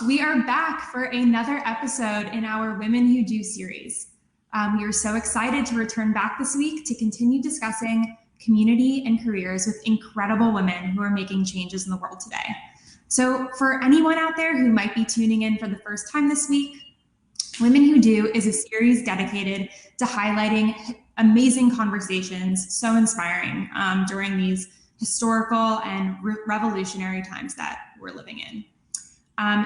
We are back for another episode in our Women Who Do series. We are so excited to return back this week to continue discussing community and careers with incredible women who are making changes in the world today. So, for anyone out there who might be tuning in for the first time this week, Women Who Do is a series dedicated to highlighting amazing conversations, so inspiring during these historical and revolutionary times that we're living in.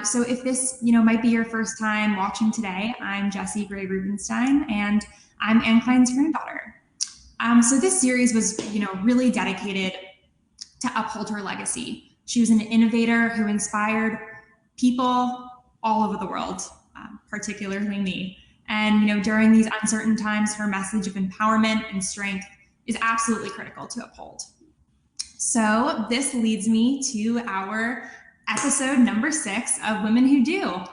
So if this, might be your first time watching today, I'm Jessie Gray Rubenstein, and I'm Anne Klein's granddaughter. So this series was, really dedicated to uphold her legacy. She was an innovator who inspired people all over the world, particularly me. And, during these uncertain times, her message of empowerment and strength is absolutely critical to uphold. So this leads me to our episode number 6 of Women Who Do.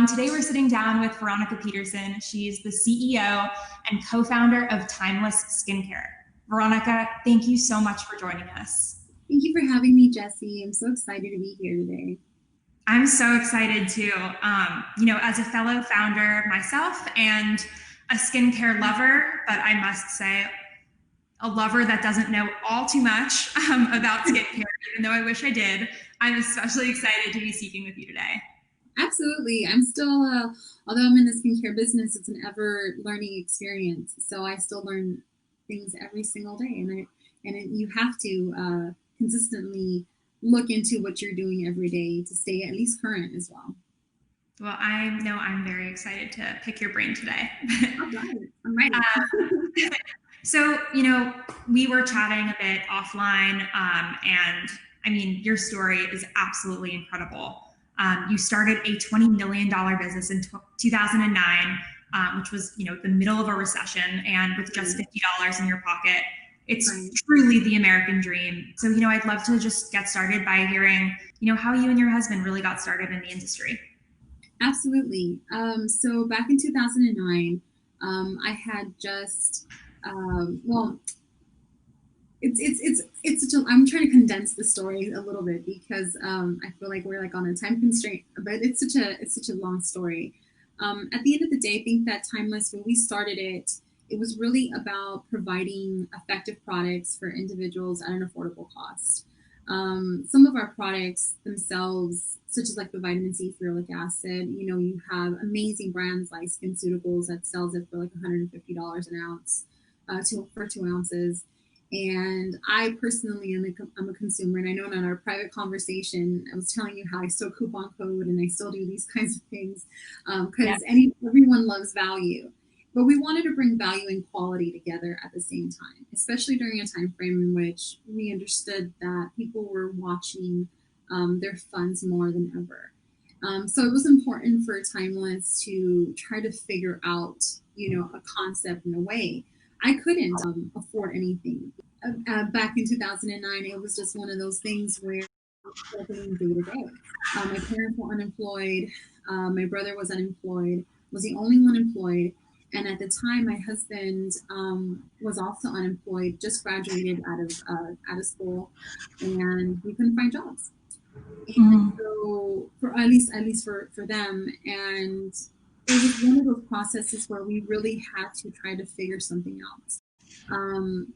Today we're sitting down with Veronica Pedersen. She's the CEO and co-founder of Timeless Skincare. Veronica, thank you so much for joining us. Thank you for having me, Jessie. I'm so excited to be here today. I'm so excited too. As a fellow founder myself and a skincare lover, but I must say a lover that doesn't know all too much about skincare, even though I wish I did. I'm especially excited to be speaking with you today. Absolutely. I'm still, although I'm in the skincare business, it's an ever learning experience. So I still learn things every single day. You have to consistently look into what you're doing every day to stay at least current as well. Well, I know I'm very excited to pick your brain today. All right. I'm ready. So, we were chatting a bit offline, and I mean, your story is absolutely incredible. You started a $20 million business in 2009, which was, the middle of a recession, and with just $50 in your pocket. It's truly the American dream. So, I'd love to just get started by hearing, how you and your husband really got started in the industry. Absolutely. So back in 2009, I had just it's such a, I'm trying to condense the story a little bit because I feel like we're like on a time constraint, but it's such a long story. At the end of the day, I think that Timeless, when we started it, it was really about providing effective products for individuals at an affordable cost. Some of our products themselves, such as like the vitamin C ferulic acid, you have amazing brands like SkinCeuticals that sells it for like $150 an ounce for 2 ounces. And I personally I'm a consumer, and I know in our private conversation, I was telling you how I still coupon code and I still do these kinds of things because everyone loves value. But we wanted to bring value and quality together at the same time, especially during a time frame in which we understood that people were watching their funds more than ever. So it was important for Timeless to try to figure out, a concept in a way. I couldn't afford anything. Back in 2009, it was just one of those things where I was struggling day to day. My parents were unemployed. My brother was unemployed, was the only one employed. And at the time, my husband was also unemployed, just graduated out of school, and we couldn't find jobs. And so, for at least for them, and it was one of those processes where we really had to try to figure something out.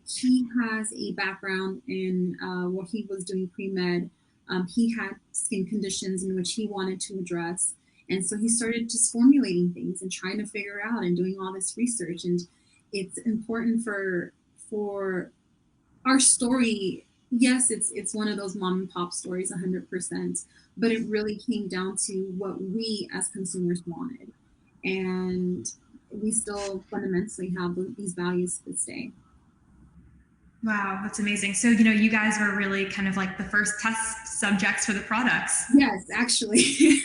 He has a background in what he was doing pre-med. He had skin conditions in which he wanted to address. And so he started just formulating things and trying to figure out and doing all this research. And it's important for our story. Yes, it's one of those mom and pop stories 100%, but it really came down to what we as consumers wanted. And we still fundamentally have these values to this day. Wow, that's amazing. So, you guys were really kind of like the first test subjects for the products. Yes, actually.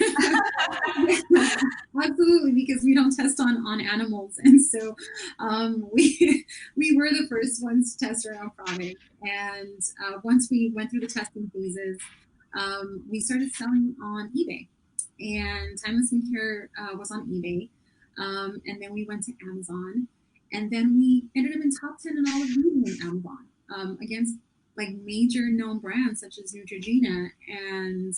Absolutely, because we don't test on animals. And so we were the first ones to test our own product. And once we went through the testing phases, we started selling on eBay. And Timeless Skincare was on eBay. And then we went to Amazon. And then we ended up in top 10 in all of beauty on Amazon against like major known brands such as Neutrogena and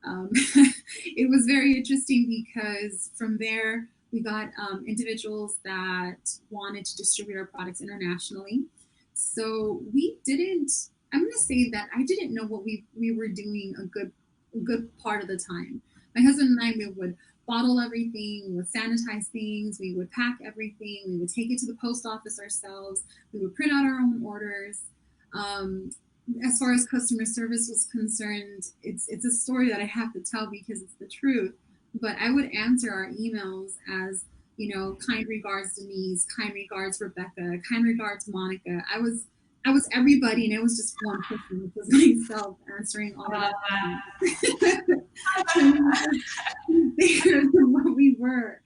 It was very interesting because from there we got individuals that wanted to distribute our products internationally. So we didn't. I'm going to say that I didn't know what we were doing a good part of the time. My husband and I, we would bottle everything, we would sanitize things, we would pack everything, we would take it to the post office ourselves, we would print out our own orders. As far as customer service was concerned, it's a story that I have to tell because it's the truth. But I would answer our emails as, kind regards Denise, kind regards Rebecca, kind regards Monica. I was everybody, and it was just one person, which was myself, answering all of that. Bigger than what we were.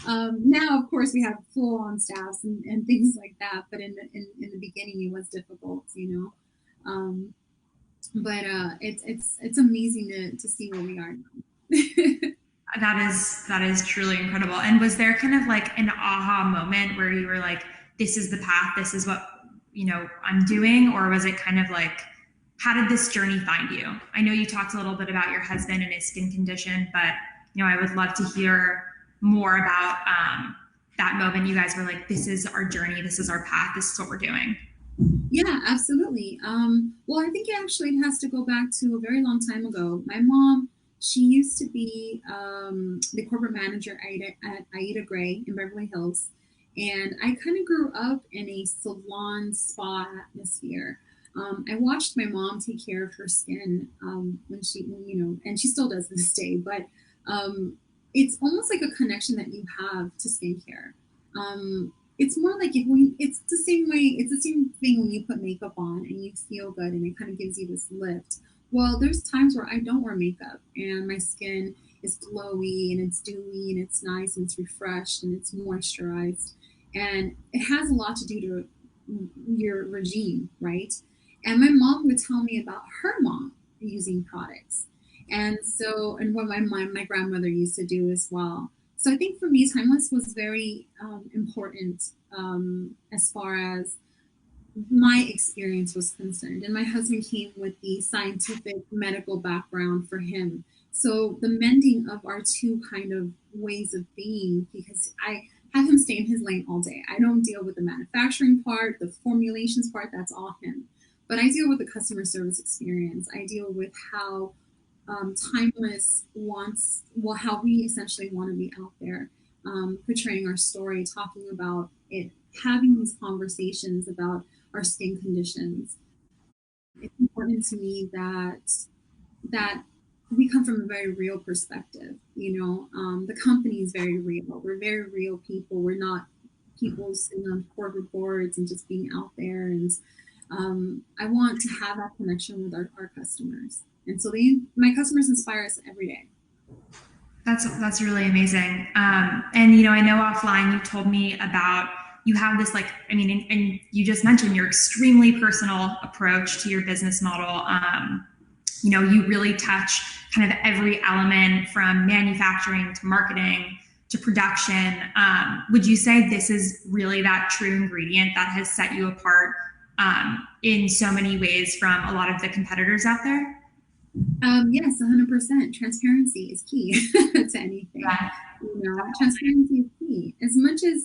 Now, of course, we have full-on staffs and things like that. But in the beginning, it was difficult, But it's amazing to see where we are now. That is truly incredible. And was there kind of like an aha moment where you were like, this is the path, this is what, I'm doing? Or was it kind of like, how did this journey find you? I know you talked a little bit about your husband and his skin condition, but, I would love to hear more about that moment you guys were like, this is our journey, this is our path, this is what we're doing. Yeah, absolutely. Well, I think it has to go back to a very long time ago. My mom, she used to be the corporate manager at Aida Gray in Beverly Hills. And I kind of grew up in a salon spa atmosphere. I watched my mom take care of her skin and she still does to this day, but it's almost like a connection that you have to skincare. It's more like it's the same thing when you put makeup on and you feel good and it kind of gives you this lift. Well, there's times where I don't wear makeup and my skin is glowy and it's dewy and it's nice and it's refreshed and it's moisturized. And it has a lot to do to your regime, right? And my mom would tell me about her mom using products. And what my grandmother used to do as well. So I think for me, Timeless was very important as far as my experience was concerned. And my husband came with the scientific medical background for him. So the mending of our two kind of ways of being, because I have him stay in his lane all day. I don't deal with the manufacturing part, the formulations part, that's all him. But I deal with the customer service experience. I deal with how Timeless how we essentially want to be out there, portraying our story, talking about it, having these conversations about our skin conditions. It's important to me that we come from a very real perspective. The company is very real. We're very real people. We're not people sitting on corporate boards and just being out there. And I want to have that connection with our customers. And so my customers inspire us every day. That's really amazing. And, I know offline you told me about, you have this and you just mentioned your extremely personal approach to your business model. You really touch kind of every element from manufacturing to marketing to production. Would you say this is really that true ingredient that has set you apart in so many ways from a lot of the competitors out there? Yes, 100%. Transparency is key to anything. Yeah. Transparency is key. As much as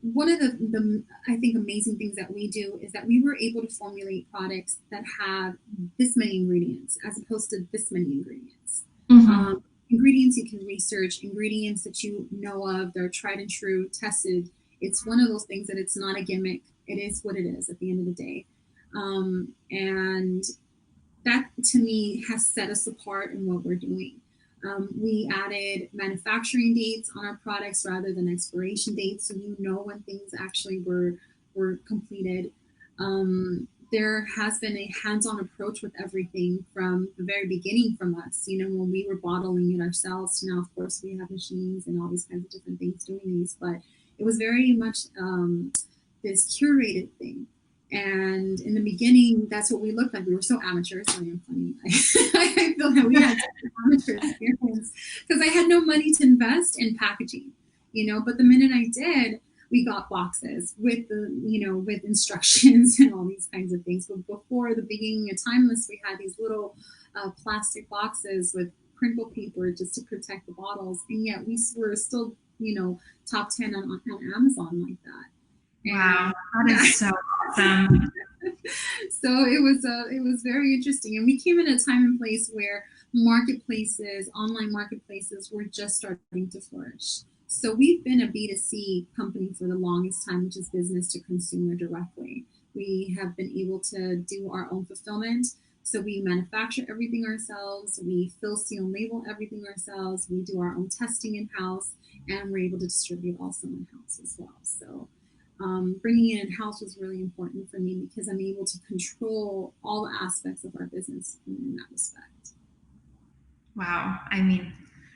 one of the I think amazing things that we do is that we were able to formulate products that have this many ingredients as opposed to this many ingredients. Mm-hmm. Ingredients you can research, ingredients that you know of, they're tried and true, tested. It's one of those things that it's not a gimmick. It is what it is at the end of the day. And that to me has set us apart in what we're doing. We added manufacturing dates on our products rather than expiration dates, so you know when things actually were completed. There has been a hands-on approach with everything from the very beginning from us. When we were bottling it ourselves, to now, of course, we have machines and all these kinds of different things doing these. But it was very much this curated thing. And in the beginning, that's what we looked like. We were so amateur. It's really funny. I feel that we had amateur experience because I had no money to invest in packaging, But the minute I did, we got boxes with with instructions and all these kinds of things. But before the beginning of Timeless, we had these little plastic boxes with crinkle paper just to protect the bottles, and yet we were still, top 10 on Amazon like that. Wow, that is so awesome. So it was very interesting, and we came in a time and place where online marketplaces were just starting to flourish. So we've been a B2C company for the longest time, which is business to consumer directly. We have been able to do our own fulfillment. So we manufacture everything ourselves. We fill, seal, and label everything ourselves. We do our own testing in-house, and we're able to distribute also in-house as well. So bringing it in-house was really important for me because I'm able to control all the aspects of our business in that respect. Wow. I mean,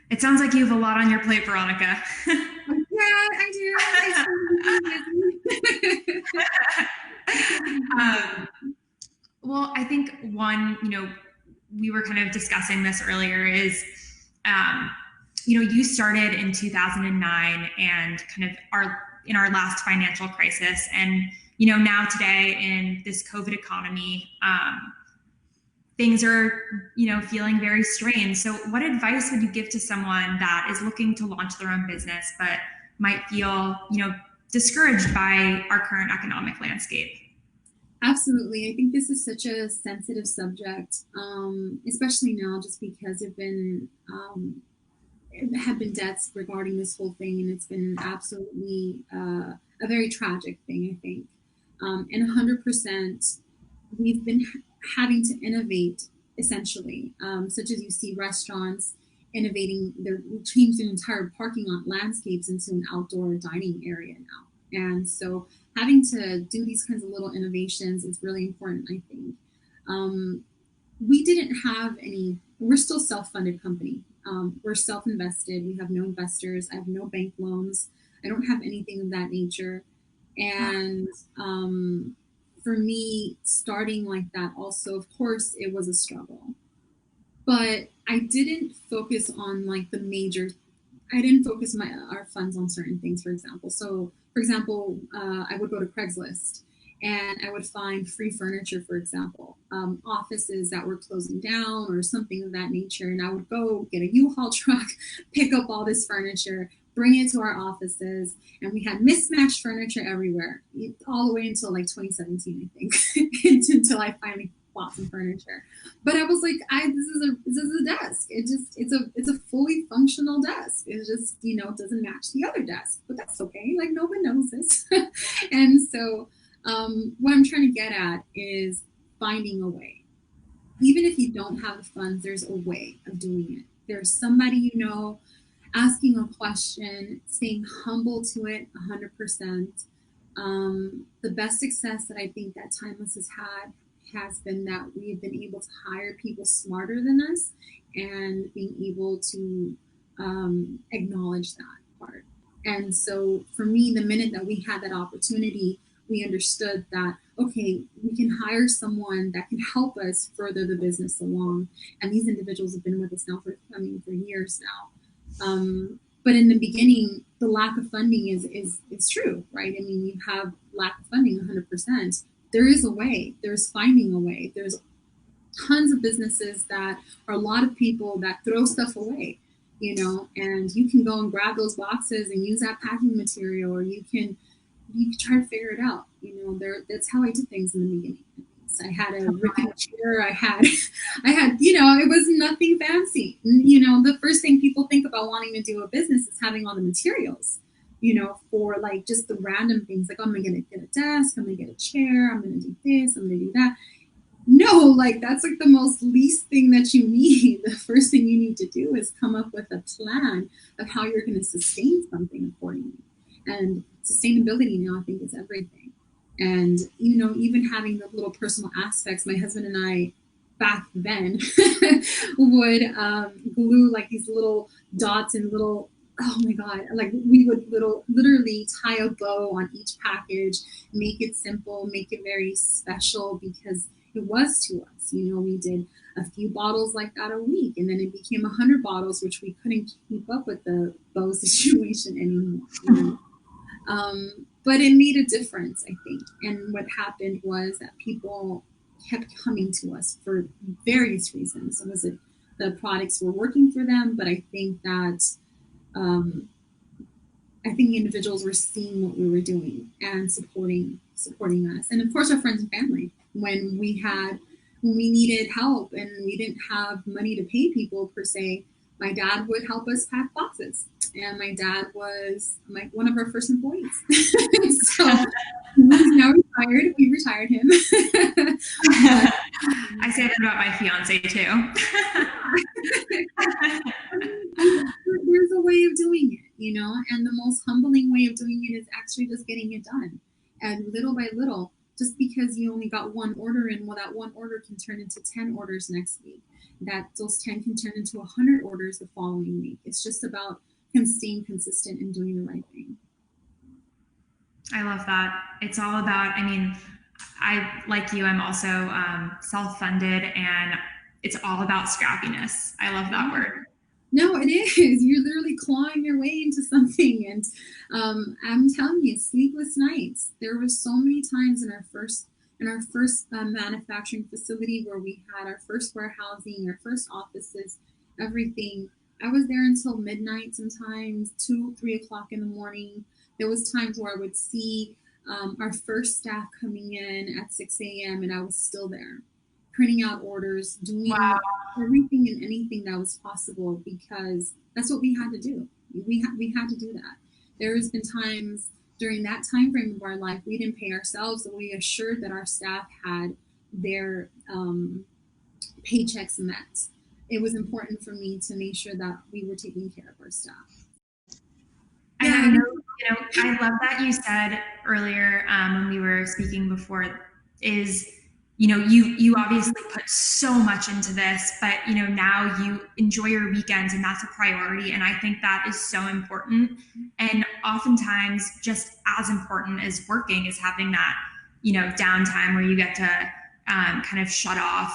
it sounds like you have a lot on your plate, Veronica. Yeah, I do. Well, I think one, we were kind of discussing this earlier is, you started in 2009 and kind of in our last financial crisis. And, now today in this COVID economy, things are, feeling very strained. So what advice would you give to someone that is looking to launch their own business, but might feel, discouraged by our current economic landscape? Absolutely. I think this is such a sensitive subject, especially now, just because have been deaths regarding this whole thing, and it's been absolutely a very tragic thing, I think. And 100%, we've been having to innovate, essentially, such as you see restaurants innovating. They're changing entire parking lot landscapes into an outdoor dining area now. And so having to do these kinds of little innovations is really important, I think. We didn't have we're still self-funded company. We're self-invested. We have no investors. I have no bank loans. I don't have anything of that nature. And for me, starting like that also, of course, it was a struggle. But I didn't focus on I didn't focus our funds on certain things, for example. So, for example, I would go to Craigslist and I would find free furniture, for example, offices that were closing down or something of that nature. And I would go get a U-Haul truck, pick up all this furniture, bring it to our offices, and we had mismatched furniture everywhere, all the way until like 2017, I think, until I finally bought some furniture. But I was like, this is a desk. It's a fully functional desk. It just, it doesn't match the other desk, but that's okay. Like, no one knows this. And so what I'm trying to get at is finding a way. Even if you don't have the funds, there's a way of doing it. There's somebody asking a question, staying humble to it 100%. The best success that I think that Timeless has had has been that we have been able to hire people smarter than us and being able to acknowledge that part. And so for me, the minute that we had that opportunity, we understood that, okay, we can hire someone that can help us further the business along. And these individuals have been with us now for years now. But in the beginning, the lack of funding is true, right? I mean, you have lack of funding 100%. There is a way. There's finding a way. There's tons of businesses that are a lot of people that throw stuff away, and you can go and grab those boxes and use that packing material, or you can try to figure it out. That's how I did things in the beginning. I had a rickety chair. I had, it was nothing fancy. The first thing people think about wanting to do a business is having all the materials, for like just the random things. Like, oh, I'm going to get a desk. I'm going to get a chair. I'm going to do this. I'm going to do that. No, like that's like the most least thing that you need. The first thing you need to do is come up with a plan of how you're going to sustain something accordingly. And sustainability now, I think, is everything. And, even having the little personal aspects, my husband and I back then would glue like these little dots and little, oh my God, like we would literally tie a bow on each package, make it simple, make it very special, because it was to us. We did a few bottles like that a week, and then it became 100 bottles, which we couldn't keep up with the bow situation anymore. but it made a difference, I think. And what happened was that people kept coming to us for various reasons. So was it the products were working for them, but I think that um, individuals were seeing what we were doing and supporting us, and of course our friends and family. When we needed help and we didn't have money to pay people per se, my dad would help us pack boxes, and my dad was one of our first employees. So he's now retired. We retired him. I say that about my fiance too. There's a way of doing it, and the most humbling way of doing it is actually just getting it done. And little by little, just because you only got one order in, well, that one order can turn into 10 orders next week. That those 10 can turn into 100 orders the following week. It's just about staying consistent and doing the right thing. I love that. It's all about, I, like you, I'm also self-funded, and it's all about scrappiness. I love that word. No, it is. You're literally clawing your way into something. And I'm telling you, sleepless nights. There were so many times in our first manufacturing facility where we had our first warehousing, our first offices, everything. I was there until midnight sometimes, 2, 3 o'clock in the morning. There was times where I would see our first staff coming in at 6 a.m. and I was still there, printing out orders, doing everything and anything that was possible, because that's what we had to do. We had to do that. There has been times during that time frame of our life we didn't pay ourselves, so we assured that our staff had their paychecks met. It was important for me to make sure that we were taking care of our staff. And I know, I love that you said earlier when we were speaking before is, you obviously put so much into this, but, now you enjoy your weekends, and that's a priority. And I think that is so important. And oftentimes just as important as working is having that, downtime where you get to kind of shut off.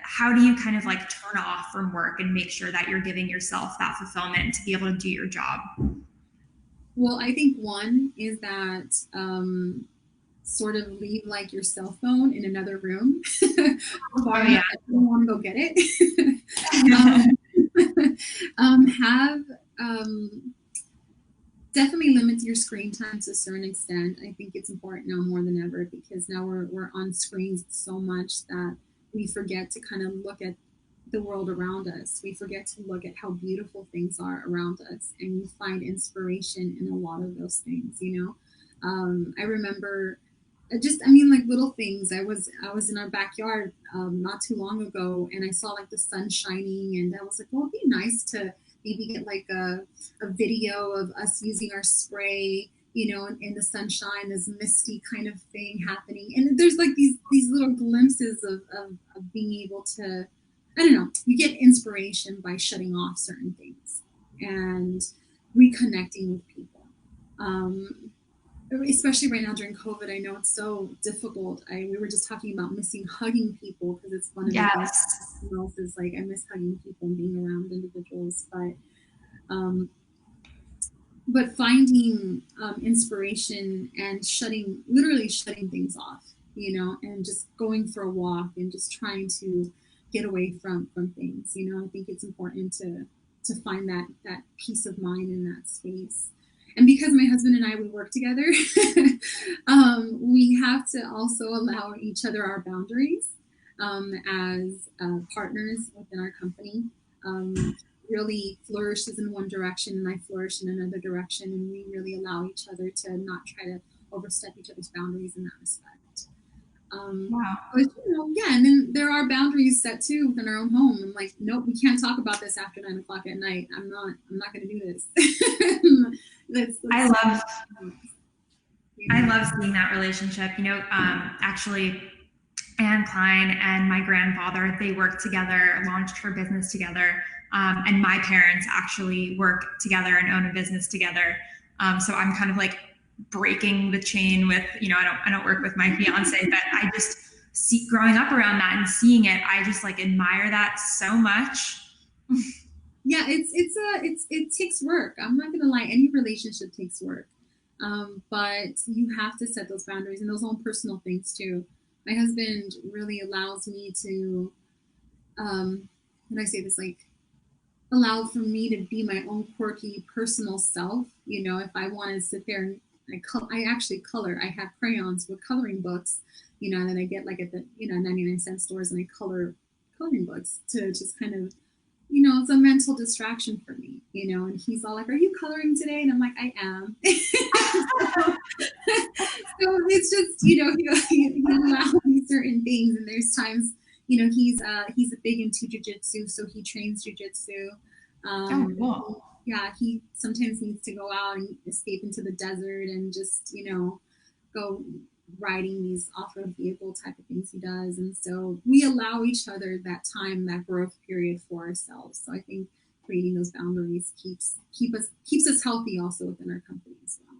How do you kind of like turn off from work and make sure that you're giving yourself that fulfillment to be able to do your job? Well, I think one is that sort of leave like your cell phone in another room. I don't want to go get it. Have definitely limit your screen time to a certain extent. I think it's important now more than ever, because now we're on screens so much that we forget to kind of look at the world around us. We forget to look at how beautiful things are around us, and you find inspiration in a lot of those things. I remember like little things. I was in our backyard not too long ago, and I saw like the sun shining, and I was like, well, it'd be nice to maybe get like a video of us using our spray, in the sunshine, this misty kind of thing happening. And there's like these little glimpses of being able to, I don't know, you get inspiration by shutting off certain things and reconnecting with people. Especially right now during COVID, I know it's so difficult. We were just talking about missing hugging people, because it's one of the things else is like, I miss hugging people and being around individuals. But finding inspiration and literally shutting things off, and just going for a walk and just trying to get away from things. I think it's important to find that peace of mind in that space. And because my husband and I, we work together, we have to also allow each other our boundaries as partners within our company. Really flourishes in one direction and I flourish in another direction, and we really allow each other to not try to overstep each other's boundaries in that respect. But, and then there are boundaries set too within our own home. I'm like, nope, we can't talk about this after 9 o'clock at night. I'm not going to do this. I love seeing that relationship. Actually, Anne Klein and my grandfather, they worked together, launched her business together. And my parents actually work together and own a business together. So I'm kind of like breaking the chain with, I don't work with my fiance, but I just see growing up around that and seeing it, I just like admire that so much. Yeah, it takes work. I'm not gonna lie, any relationship takes work. But you have to set those boundaries and those own personal things too. My husband really allows me to, how do I say this, like, allow for me to be my own quirky personal self. You know, if I want to sit there and I actually color. I have crayons with coloring books, you know, and then I get like at the 99-cent stores and I color coloring books to just kind of, you know, it's a mental distraction for me, you know. And he's all like, "Are you coloring today?" And I'm like, "I am." So it's just, you know, he allows me certain things, and there's times, you know, he's a big into jujitsu, so he trains jujitsu. Oh, cool. Yeah, he sometimes needs to go out and escape into the desert and just, you know, go riding these off-road vehicle type of things he does. And so we allow each other that time, that growth period for ourselves. So I think creating those boundaries keeps us healthy also within our company as well.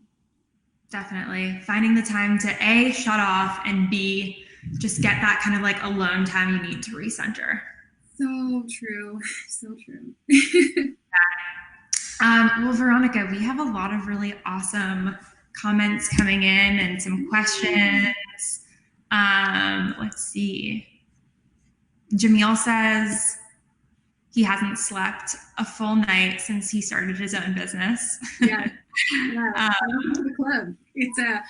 Definitely. Finding the time to A, shut off, and B, just get that kind of like alone time you need to recenter. So true. So true. Well, Veronica, we have a lot of really awesome comments coming in and some questions. Let's see. Jamil says he hasn't slept a full night since he started his own business. Yeah. Yeah. The club. It's a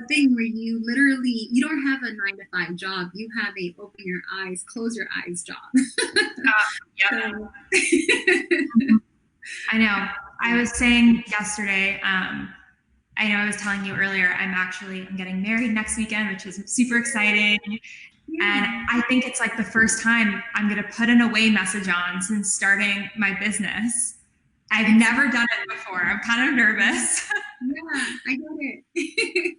thing where you literally, you don't have a 9-to-5 job. You have a open your eyes, close your eyes job. Yeah. I know. I was saying yesterday, I know I was telling you earlier, I'm getting married next weekend, which is super exciting. Yeah. And I think it's like the first time I'm going to put an away message on since starting my business. I've never done it before. I'm kind of nervous. Yeah, I get it.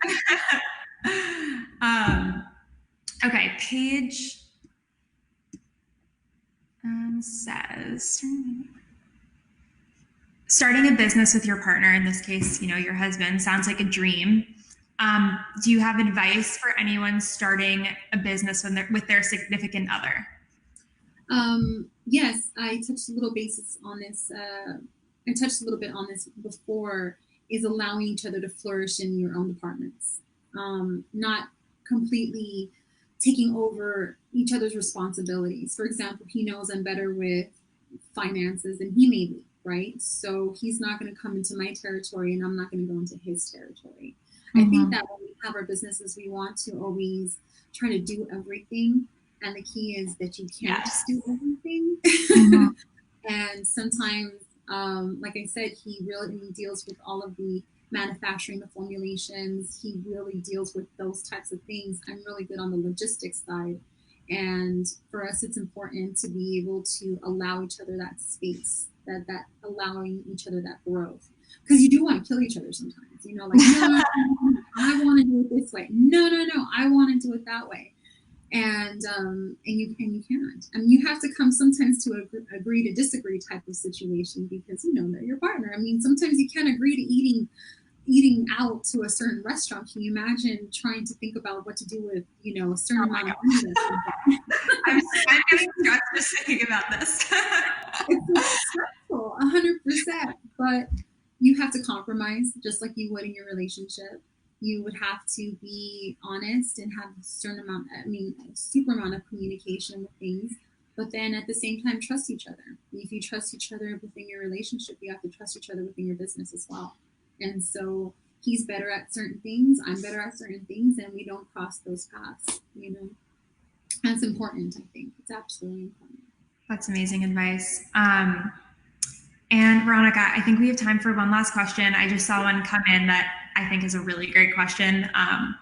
Okay, Paige says, starting a business with your partner, in this case, you know, your husband, sounds like a dream. Do you have advice for anyone starting a business with their significant other? Yes, I touched a little basis on this. I touched a little bit on this before, is allowing each other to flourish in your own departments. Not completely taking over each other's responsibilities. For example, he knows I'm better with finances than he may be, right? So he's not going to come into my territory and I'm not going to go into his territory. Mm-hmm. I think that when we have our businesses, we want to always try to do everything. And the key is that you can't just do everything. Mm-hmm. And sometimes, like I said, he really deals with all of the manufacturing, the formulations. He really deals with those types of things. I'm really good on the logistics side. And for us, it's important to be able to allow each other that space, that allowing each other that growth. Because you do want to kill each other sometimes, you know, like, no, I want to do it this way. No, I want to do it that way. And you can't. I mean, you have to come sometimes to agree to disagree type of situation, because, you know, they're your partner. I mean, sometimes you can't agree to eating out to a certain restaurant. Can you imagine trying to think about what to do with, you know, a certain amount of money? I'm getting stressed just thinking about this. It's stressful, 100%. But you have to compromise, just like you would in your relationship. You would have to be honest and have a certain amount, a super amount of communication with things. But then at the same time, trust each other. If you trust each other within your relationship, you have to trust each other within your business as well. And so he's better at certain things, I'm better at certain things, and we don't cross those paths, you know. That's important, I think. It's absolutely important. That's amazing advice. And Veronica, I think we have time for one last question. I just saw one come in that I think is a really great question.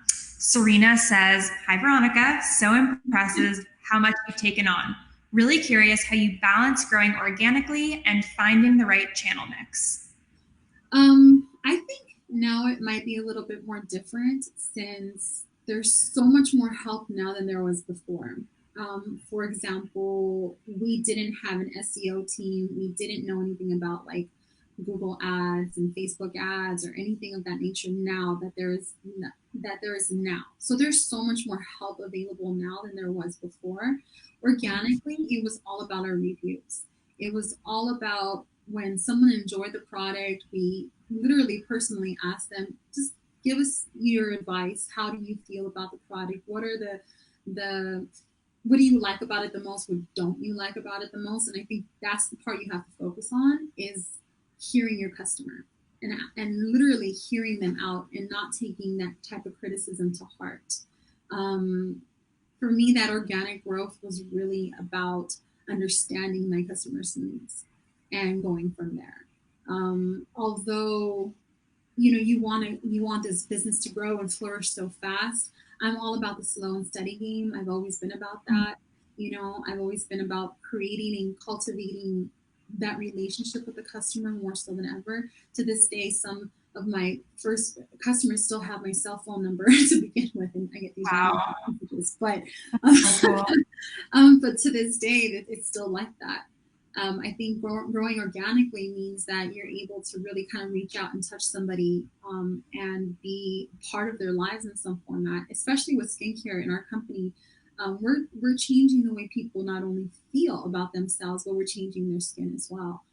Serena says, "Hi, Veronica. So impressive how much you've taken on. Really curious how you balance growing organically and finding the right channel mix." I think now it might be a little bit more different, since there's so much more help now than there was before. For example, we didn't have an SEO team. We didn't know anything about like Google ads and Facebook ads or anything of that nature now that there is now. So there's so much more help available now than there was before. Organically, it was all about our reviews. It was all about when someone enjoyed the product, we literally personally ask them, just give us your advice. How do you feel about the product? What are the what do you like about it the most? What don't you like about it the most? And I think that's the part you have to focus on, is hearing your customer and literally hearing them out and not taking that type of criticism to heart. For me, that organic growth was really about understanding my customers' needs and going from there. Although you want this business to grow and flourish so fast, I'm all about the slow and steady game. I've always been about that. I've always been about creating and cultivating that relationship with the customer more so than ever. To this day, some of my first customers still have my cell phone number to begin with, and I get these messages. But but to this day, it's still like that. I think growing organically means that you're able to really kind of reach out and touch somebody and be part of their lives in some format, especially with skincare in our company. We're changing the way people not only feel about themselves, but we're changing their skin as well.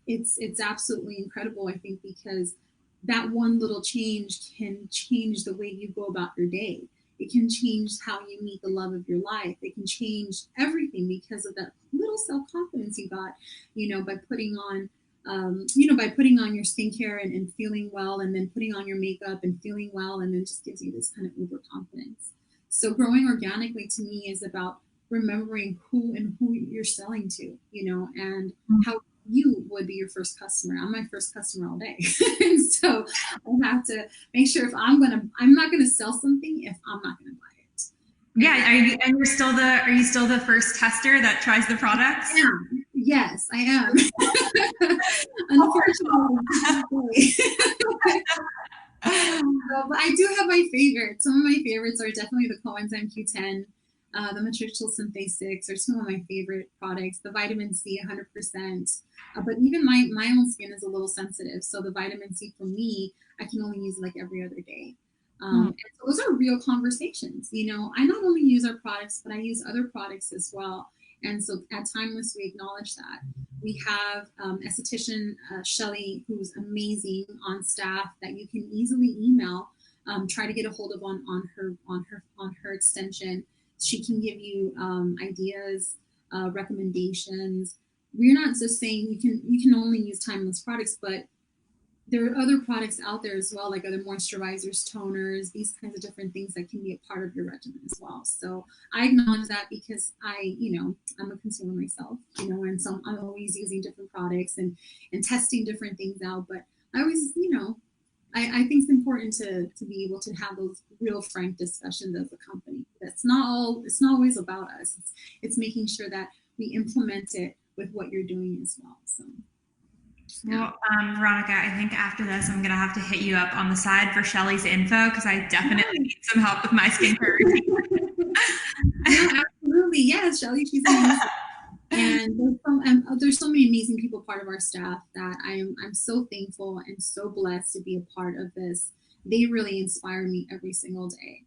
It's absolutely incredible, I think, because that one little change can change the way you go about your day. It can change how you meet the love of your life. It can change everything because of that little self-confidence you got, by putting on, by putting on your skincare and feeling well, and then putting on your makeup and feeling well, and then just gives you this kind of uber confidence. So growing organically to me is about remembering who you're selling to, and how you would be your first customer. I'm my first customer all day. And so I have to make sure I'm not gonna sell something if I'm not gonna buy it. Yeah, are you still the first tester that tries the products? Yeah. Yes, I am. Unfortunately. But I do have my favorites. Some of my favorites are definitely the coenzyme Q10. The matrixyl synthase 6 are some of my favorite products. The vitamin C, 100%. But even my own skin is a little sensitive, so the vitamin C for me, I can only use like every other day. And so those are real conversations. I not only use our products, but I use other products as well. And so at Timeless, we acknowledge that. We have esthetician Shelly, who's amazing, on staff that you can easily email, try to get a hold of on her extension. She can give you ideas, recommendations. We're not just saying you can only use Timeless products, but there are other products out there as well, like other moisturizers, toners, these kinds of different things that can be a part of your regimen as well. So I acknowledge that because I'm a consumer myself, and so I'm always using different products and testing different things out. But I always, I think it's important to be able to have those real frank discussions as a company. It's not always about us. It's making sure that we implement it with what you're doing as well. So. Well, Veronica, I think after this, I'm going to have to hit you up on the side for Shelly's info, because I definitely need some help with my skincare routine. Yeah, absolutely. Yes, Shelly, she's amazing. And there's so many amazing people part of our staff that I'm so thankful and so blessed to be a part of this. They really inspire me every single day.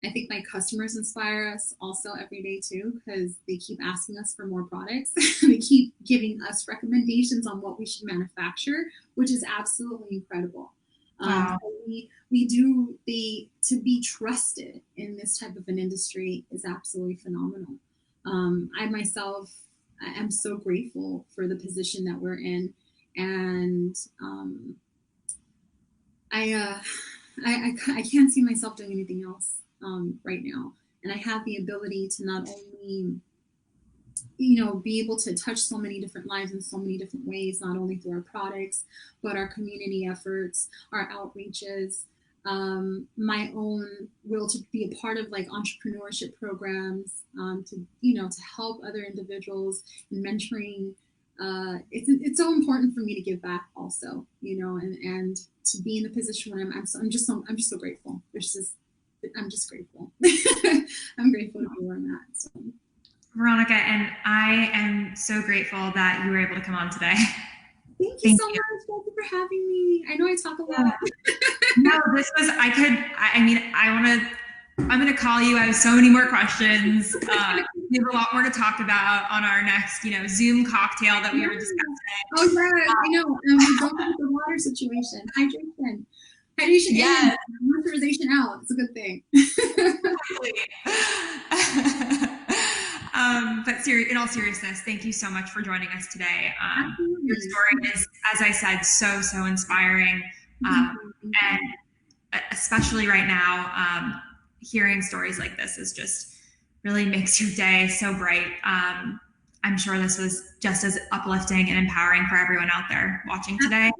I think my customers inspire us also every day too, because they keep asking us for more products. They keep giving us recommendations on what we should manufacture, which is absolutely incredible. Wow. To be trusted in this type of an industry is absolutely phenomenal. I myself am so grateful for the position that we're in, and I can't see myself doing anything else right now. And I have the ability to not only be able to touch so many different lives in so many different ways, not only through our products, but our community efforts, our outreaches, my own will to be a part of like entrepreneurship programs, to help other individuals in mentoring. It's so important for me to give back also, and to be in the position where I'm just so grateful. I'm just grateful. I'm grateful to be where I'm at. So. Veronica, and I am so grateful that you were able to come on today. Thank you so much. Thank you for having me. I know I talk a lot. No, this was, I want to I'm going to call you. I have so many more questions. We have a lot more to talk about on our next, Zoom cocktail that we were discussing. Oh, yes, I know. We're going with the water situation. Hydration Yes. in, moisturization out. It's a good thing. But in all seriousness, thank you so much for joining us today. Your Absolutely. story is, as I said, so inspiring. And especially right now, hearing stories like this is just really makes your day so bright. I'm sure this was just as uplifting and empowering for everyone out there watching today.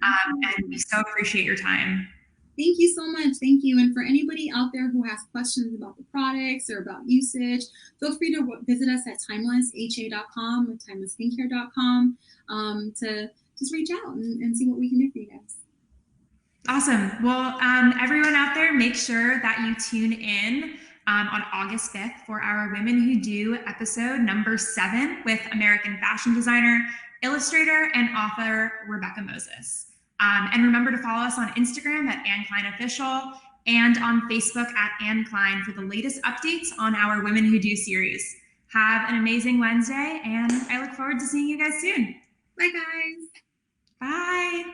And we so appreciate your time. Thank you so much. Thank you. And for anybody out there who has questions about the products or about usage, feel free to visit us at timelessha.com or timelessskincare.com to just reach out and see what we can do for you guys. Awesome. Well, everyone out there, make sure that you tune in on August 5th for our Women Who Do episode number 7 with American fashion designer, illustrator, and author Rebecca Moses. And remember to follow us on Instagram at Anne Klein Official and on Facebook at Anne Klein for the latest updates on our Women Who Do series. Have an amazing Wednesday, and I look forward to seeing you guys soon. Bye, guys. Bye.